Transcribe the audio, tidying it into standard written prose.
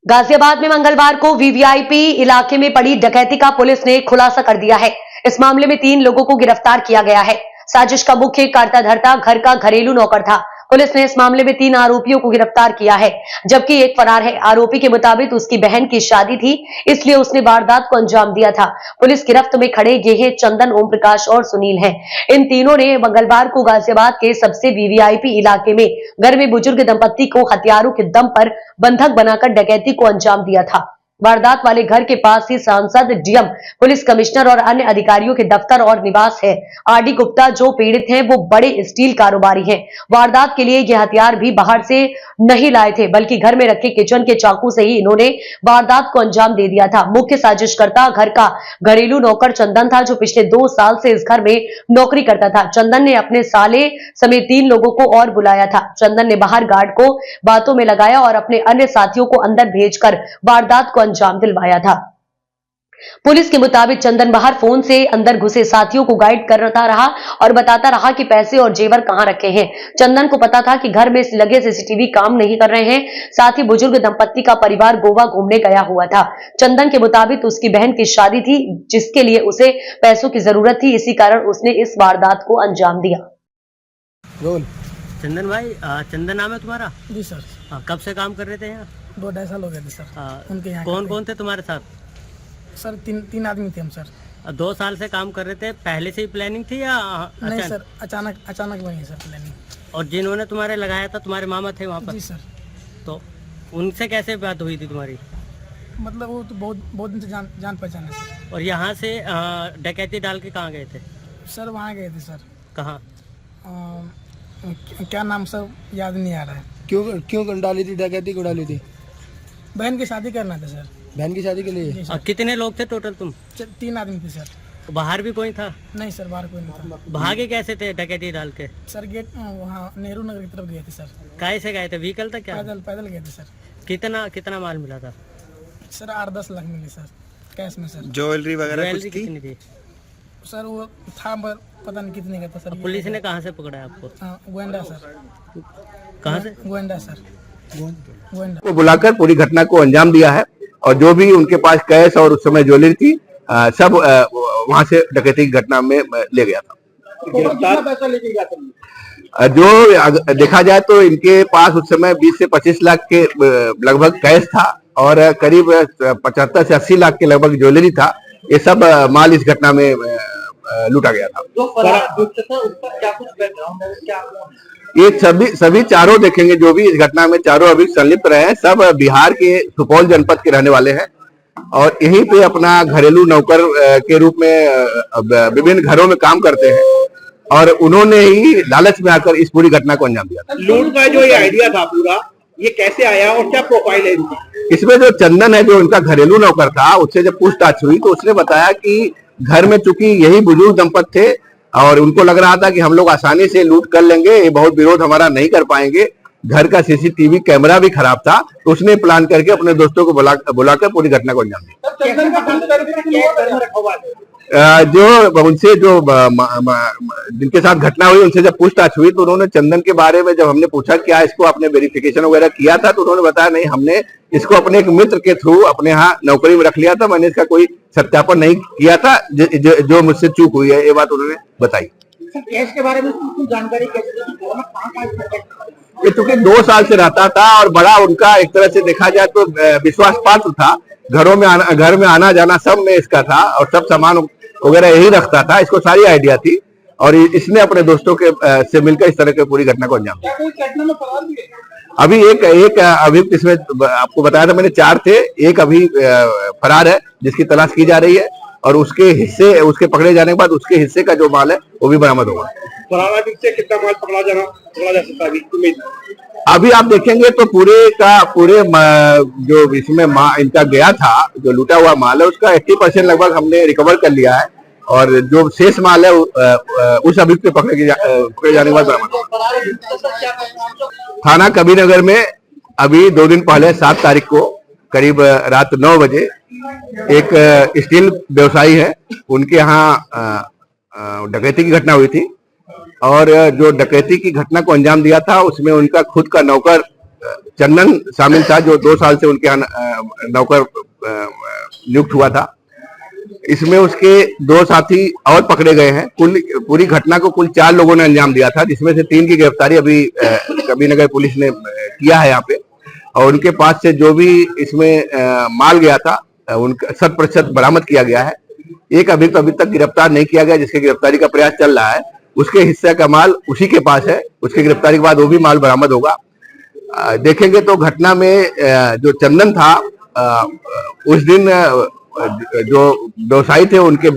गाजियाबाद में मंगलवार को वीवीआईपी इलाके में पड़ी डकैती का पुलिस ने खुलासा कर दिया है। इस मामले में 3 लोगों को गिरफ्तार किया गया है। साजिश का मुख्य कर्ता-धर्ता घर का घरेलू नौकर था। पुलिस ने इस मामले में 3 आरोपियों को गिरफ्तार किया है, जबकि एक फरार है। आरोपी के मुताबिक उसकी बहन की शादी थी, इसलिए उसने वारदात को अंजाम दिया था। पुलिस गिरफ्त में खड़े ये हैं चंदन, ओम प्रकाश और सुनील हैं। इन तीनों ने मंगलवार को गाजियाबाद के सबसे वीवीआईपी इलाके में घर में बुजुर्ग दंपत्ति को हथियारों के दम पर बंधक बनाकर डकैती को अंजाम दिया था। वारदात वाले घर के पास ही सांसद, डीएम, पुलिस कमिश्नर और अन्य अधिकारियों के दफ्तर और निवास है। आरडी गुप्ता जो पीड़ित हैं वो बड़े स्टील कारोबारी हैं। वारदात के लिए ये हथियार भी बाहर से नहीं लाए थे, बल्कि घर में रखे किचन के चाकू से ही इन्होंने वारदात को अंजाम दे दिया था। मुख्य साजिशकर्ता घर का घरेलू नौकर चंदन था, जो पिछले 2 साल से इस घर में नौकरी करता था। चंदन ने अपने साले समेत 3 लोगों को और बुलाया था। चंदन ने बाहर गार्ड को बातों में लगाया और अपने अन्य साथियों को अंदर भेजकर वारदात को अंजाम दिलवाया था। पुलिस के मुताबिक चंदन बाहर फोन से अंदर घुसे साथियों को गाइड करता रहा और बताता रहा कि पैसे और जेवर कहां रखे हैं। चंदन को पता था कि घर में लगे सीसीटीवी काम नहीं कर रहे हैं। साथ ही बुजुर्ग दंपत्ति का परिवार गोवा घूमने गया हुआ था। चंदन के मुताबिक उसकी बहन की शादी थी, जिसके लिए उसे पैसों की जरूरत थी। इसी कारण उसने इस वारदात को अंजाम दिया। चंदन भाई, चंदन नाम है तुम्हारा? जी सर। कब से काम कर रहे थे यहाँ? 2-2.5 साल हो गए थे सर। उनके यहाँ कौन कौन थे तुम्हारे साथ? सर तीन आदमी थे हम सर। 2 साल से काम कर रहे थे, पहले से ही प्लानिंग थी या नहीं सर, अचानक बनी सर प्लानिंग। और जिन्होंने तुम्हारे लगाया था तुम्हारे मामा थे वहाँ पर? जी सर। तो उनसे कैसे बात हुई थी तुम्हारी? मतलब वो तो बहुत दिन से जान पहचान है सर। और यहाँ से डकैती डाल के कहाँ गए थे? सर वहाँ गए थे सर। कहाँ? क्या नाम सर याद नहीं आ रहा है। क्यों डाली थी डकैती? को डाली थी? बहन की शादी करना था सर। बहन की शादी के लिए? और कितने लोग थे टोटल तुम? 3 आदमी थे सर। बाहर भी कोई था? नहीं सर, बाहर कोई नहीं था। भागे कैसे थे डकैती डाल के? सर गेट वहाँ नेहरू नगर की तरफ गए थे सर। काहे से गए थे? व्हीकल था क्या? पैदल गए थे सर। कितना माल मिला था? सर 8-10 लाख मिले सर कैश में सर। ज्वेलरी वगैरह ज्वेलरी कितनी थी? सर वो था पता नहीं कितने का था सर। पुलिस ने कहाँ से पकड़ा है आपको? गोविंदा सर। कहाँ से? गोविंदा सर। गोविंदा को बुलाकर पूरी घटना को अंजाम दिया है और जो भी उनके पास कैश और उस समय ज्वेलरी थी सब वहां से डकैती की घटना में ले गया था। जो देखा जाए तो इनके पास उस समय 20 से 25 लाख के लगभग कैश था और करीब 75 से 80 लाख के लगभग ज्वेलरी था। ये सब माल इस घटना में लूटा गया था। ये सभी चारों देखेंगे, जो भी इस घटना में चारों अभी संलिप्त रहे हैं, सब बिहार के सुपौल जनपद के रहने वाले हैं और यहीं पे अपना घरेलू नौकर के रूप में विभिन्न घरों में काम करते हैं और उन्होंने ही लालच में आकर इस पूरी घटना को अंजाम दिया था। लूट का जो ये आइडिया था पूरा, ये कैसे आया और क्या प्रोफाइल है इनकी? इसमें जो चंदन है, जो इनका घरेलू नौकर था, उससे जब पूछताछ हुई तो उसने बताया कि घर में चूंकि यही बुजुर्ग दंपत्ति थे और उनको लग रहा था कि हम लोग आसानी से लूट कर लेंगे, ये बहुत विरोध हमारा नहीं कर पाएंगे, घर का सीसीटीवी कैमरा भी खराब था, तो उसने प्लान करके अपने दोस्तों को बुलाकर पूरी घटना को अंजाम दिया। जो उनसे जो जिनके साथ घटना हुई उनसे जब पूछताछ हुई तो उन्होंने चंदन के बारे में जब हमने पूछा क्या इसको आपने वेरिफिकेशन वगैरह किया था, तो उन्होंने बताया नहीं, हमने इसको अपने एक मित्र के थ्रू अपने यहाँ नौकरी में रख लिया था, मैंने इसका कोई सत्यापन नहीं किया था, जो मुझसे चूक हुई है, ये बात उन्होंने बताई। केस के बारे में कुछ जानकारी ये चूंकि 2 साल से रहता था और बड़ा उनका एक तरह से देखा जाए तो विश्वास पात्र था, घर में आना जाना सब में इसका था और सब सामान वगैरह यही रखता था, इसको सारी आइडिया थी और इसने अपने दोस्तों के से मिलकर इस तरह की पूरी घटना को अंजाम दिया। अभी एक अभियुक्त इसमें आपको बताया था मैंने 4 थे, एक अभी फरार है जिसकी तलाश की जा रही है और उसके पकड़े जाने के बाद उसके हिस्से का जो माल है वो भी बरामद होगा। फरार से कितना माल पकड़ा जा सकता है? अभी आप देखेंगे तो पूरे जो इसमें इनका गया था, जो लूटा हुआ माल है उसका 80% लगभग हमने रिकवर कर लिया है और जो शेष माल है उस अभियुक्त पकड़े जाने के बाद बरामद। थाना कबीरनगर में अभी 2 दिन पहले 7 तारीख को करीब रात 9 बजे एक स्टील व्यवसायी है, उनके यहाँ डकैती की घटना हुई थी और जो डकैती की घटना को अंजाम दिया था उसमें उनका खुद का नौकर चंदन शामिल था, जो 2 साल से उनके यहाँ नौकर नियुक्त हुआ था। इसमें उसके 2 साथी और पकड़े गए हैं। पूरी घटना को कुल 4 लोगों ने अंजाम दिया था, जिसमें से 3 की गिरफ्तारी अभी कबीरनगर पुलिस ने किया है यहाँ पे। और उनके पास से जो भी इसमें माल गया था उनका 100% बरामद किया गया है। एक अभियुक्त अभी तक गिरफ्तार नहीं किया गया, जिसके गिरफ्तारी का प्रयास चल रहा है। उसके हिस्से का माल उसी के पास है, उसकी गिरफ्तारी के बाद वो भी माल बरामद होगा। देखेंगे तो घटना में जो चंदन था, उस दिन जो व्यवसायी थे उनके